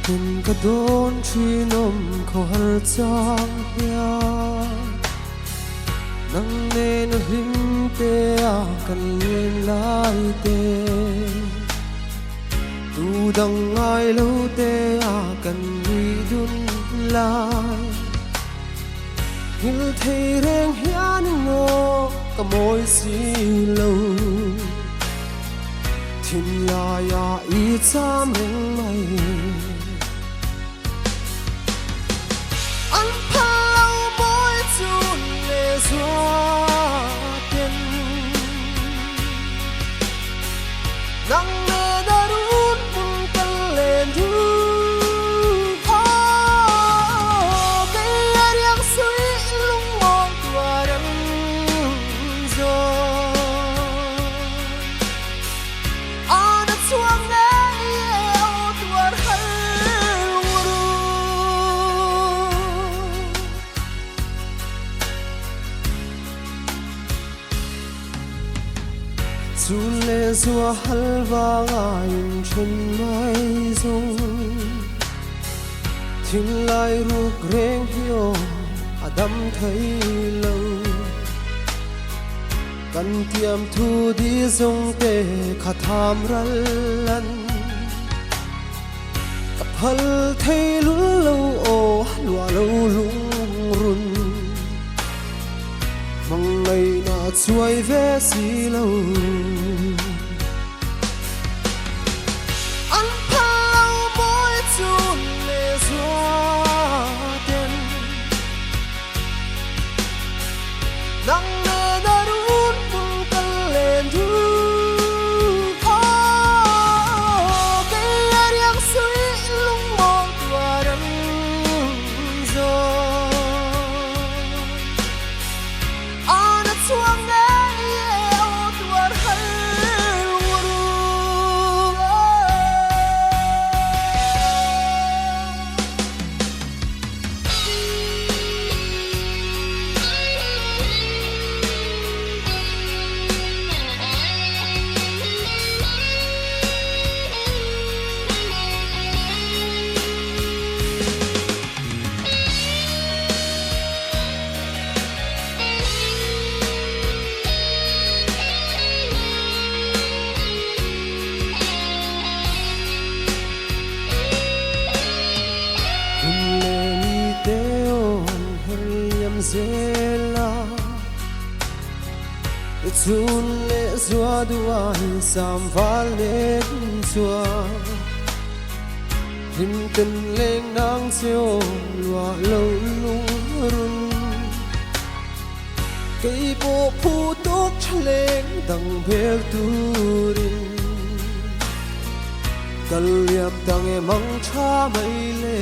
Nên cả đốn truy nôm khổ hal chang ya nang nên him te a kan len lai te tu dang ai lo te a kan ri dun lai hil thei reng hian ngo ka moi si lo thin la ya i cham reng mai nang me darun mun kalen du ha me ariang sui lung mo tuaran zo ana chuang ne o tuar hal ru Zule zua halwa ngayon chen mai zong Thinh lai ruk reng hiyo adam thấy lâu Kan tiam thu di zong te kha tham ral lan Kap hal thấy lul lâu o lua lâu lung run Mang ngày na chuai ve si lâu nang me darun mun kalen du ha ke ariang sui lung mo tuaran zo ana chuang ne o tuar hal ru zela chun le zua duai sam val le chua hin ten leng nang cheo lua lo lung run cây bộ phu tok chleng dang bel turin kal liam tang e mang tha mai le